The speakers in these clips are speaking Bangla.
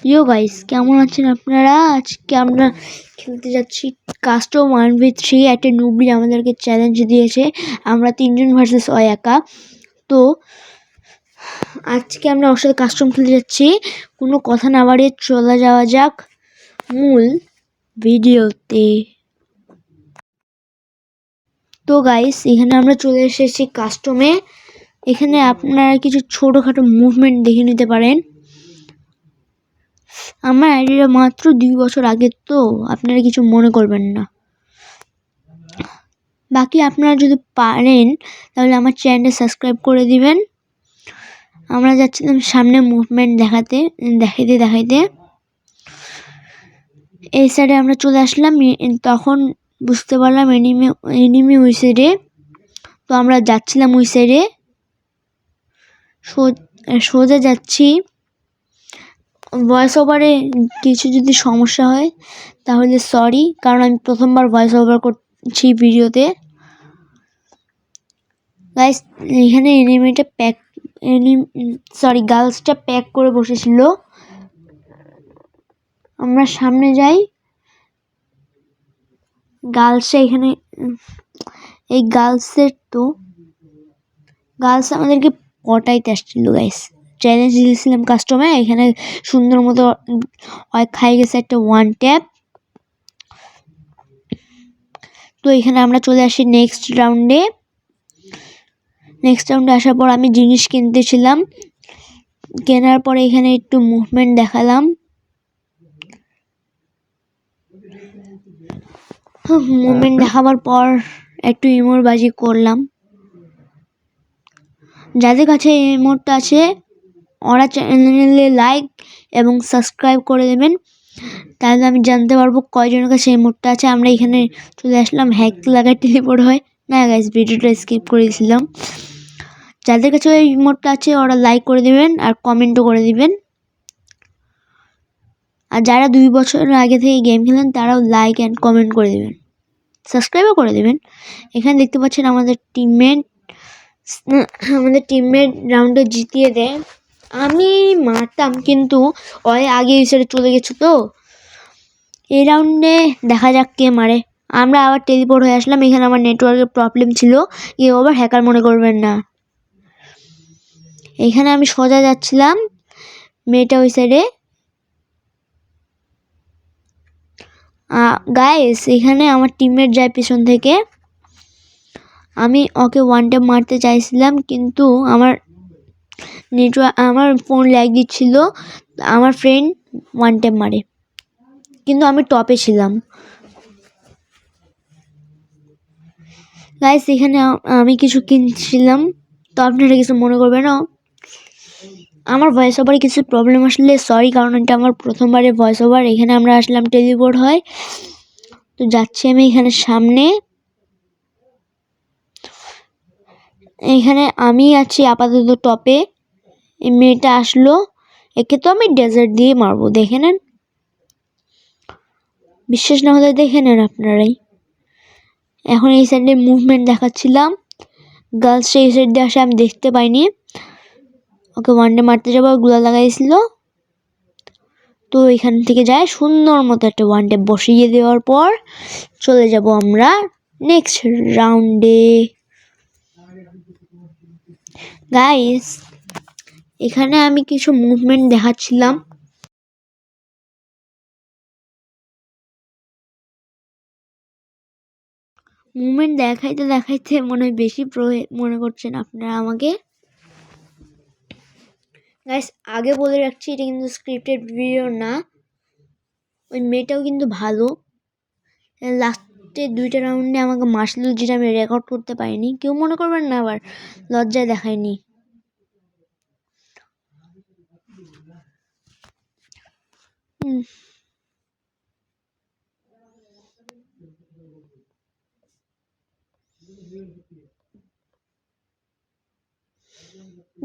ইয়ো গাইস, কেমন আছেন আপনারা? আজকে আমরা খেলতে যাচ্ছি কাস্টম 1v3। একটা নুবড়ি আমাদেরকে চ্যালেঞ্জ দিয়েছে, আমরা 3 জন ভার্সেস একা। তো আজকে আমরা ওর সাথে কাস্টম খেলতে যাচ্ছি। কোনো কথা না বাড়িয়ে চলে যাওয়া যাক মূল ভিডিওতে। তো গাইস, এখানে আমরা চলে এসেছি কাস্টমে। এখানে আপনারা কিছু ছোটোখাটো মুভমেন্ট দেখে নিতে পারেন। আমার আইডিটা মাত্র 2 বছর আগের, তো আপনারা কিছু মনে করবেন না। বাকি আপনারা যদি পারেন তাহলে আমার চ্যানেলটা সাবস্ক্রাইব করে দিবেন। আমরা যাচ্ছিলাম সামনে মুভমেন্ট দেখাইতে এই সাইডে আমরা চলে আসলাম। তখন বুঝতে পারলাম এনিমি ওই সাইডে। তো আমরা যাচ্ছিলাম ওই সাইডে, সোজা যাচ্ছি। ভয়েস ওভারে কিছু যদি সমস্যা হয় তাহলে সরি, কারণ আমি প্রথমবার ভয়েস ওভার করছি ভিডিওতে। গাইস, এখানে গার্লসটা প্যাক করে বসেছিল। আমরা সামনে যাই। গার্লসটা এখানে, এই গার্লস আমাদেরকে পটাইতে আসছিল। গাইস, চ্যালেঞ্জ দিয়েছিলাম কাস্টমে, এখানে সুন্দর মতো খাই গেছে একটা 1 ট্যাপ। তো এখানে আমরা চলে আসি নেক্সট রাউন্ডে আসার পর আমি জিনিস কিনতেছিলাম। কেনার পরে এখানে একটু মুভমেন্ট দেখালাম। মুভমেন্ট দেখাবার পর একটু ইমোর বাজি করলাম। যাদের কাছে এই ইমোটটা আছে ওরা চ্যানেলে লাইক এবং সাবস্ক্রাইব করে দেবেন, তাহলে আমি জানতে পারবো কয়জনের কাছে এই ইমোটটা আছে। আমরা এখানে চলে আসলাম, হ্যাক লাগায় টেলিপোর্ট হয় না। গাইস, ভিডিওটা স্কিপ করে দিয়েছিলাম। যাদের কাছে এই ইমোটটা আছে ওরা লাইক করে দিবেন আর কমেন্টও করে দিবেন। আর যারা 2 বছর আগে থেকে গেম খেলেন তারাও লাইক অ্যান্ড কমেন্ট করে দেবেন, সাবস্ক্রাইবও করে দেবেন। এখানে দেখতে পাচ্ছেন আমাদের টিমমেট রাউন্ডে জিতিয়ে দেয়। আমি মারতাম কিন্তু ওই আগে হিসেবে চলে গেছে। তো এই রাউন্ডে দেখা যাক কে মারে। আমরা আবার টেলিপোর্ট হয়ে আসলাম। এখানে আমার নেটওয়ার্কের প্রবলেম ছিল, কেউ আবার হ্যাকার মনে করবেন না। এখানে আমি সোজা যাচ্ছিলাম, মেয়েটা ওই সাইডে। গাইস, এখানে আমার টিমমেট যায় পিছন থেকে। আমি ওকে 1 ট্যাপ মারতে চাইছিলাম, কিন্তু আমার ফোন ল্যাগ দিচ্ছিল। আমার ফ্রেন্ড 1 ট্যাপ মারে, কিন্তু আমি টপে ছিলাম। গাইস, এখানে আমি কিছু কিনছিলাম, তো আপনারা কিছু মনে করবেন না। আমার ভয়েস ওভারে কিছু প্রবলেম আসলে সরি, কারণ এটা আমার প্রথমবারের ভয়েস ওভার। এখানে আমরা আসলাম, টেলিপোর্ট হয়। তো যাচ্ছি আমি এখানে সামনে। এখানে আমি আছি আপাতত টপে। এই মেয়েটা আসলো, একে তো আমি ডেজার্ট দিয়ে মারবো, দেখে নেন। বিশ্বাস না হলে দেখে নেন আপনারাই। এখন এই সাইডে মুভমেন্ট দেখাচ্ছিলাম, গার্লস এই সাইড দিয়ে আসে, আমি দেখতে পাইনি। ওকে 1 ট্যাপ মারতে যাবো, গুলা লাগাইছিল। তো এখান থেকে যায় সুন্দর মতো একটা 1 ট্যাপ বসিয়ে দেওয়ার পর চলে যাব আমরা নেক্সট রাউন্ডে। গাইস, এখানে আমি কিছু মুভমেন্ট দেখাচ্ছিলাম। মুভমেন্ট দেখাইতে মনে হয় বেশি মনে করছেন আপনারা আমাকে। গাইস, আগে বলে রাখছি, এটা কিন্তু স্ক্রিপ্টেড ভিডিও না। ওই মেয়েটাও কিন্তু ভালো। লাস্টে 2টা রাউন্ডে আমাকে মারছিল, যেটা আমি রেকর্ড করতে পারিনি। কেউ মনে করবেন না আবার লজ্জায় দেখায়নি।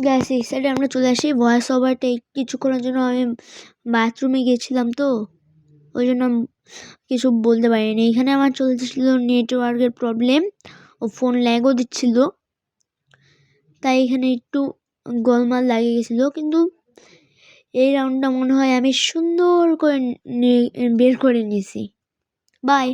গ্যাস, এই সাইডে আমরা চলে আসি। ভয়েস ওভারটা কিছুক্ষণের জন্য আমি বাথরুমে গিয়েছিলাম, তো ওই জন্য কিছু বলতে পারিনি। এখানে আমার চলতেছিল নেটওয়ার্কের প্রবলেম, ও ফোন ল্যাগও দিচ্ছিল, তাই এখানে একটু গোলমাল লাগিয়ে গেছিলো। কিন্তু এই রাউন্ডটা মনে হয় আমি সুন্দর করে বের করে নিয়েছি। বাই।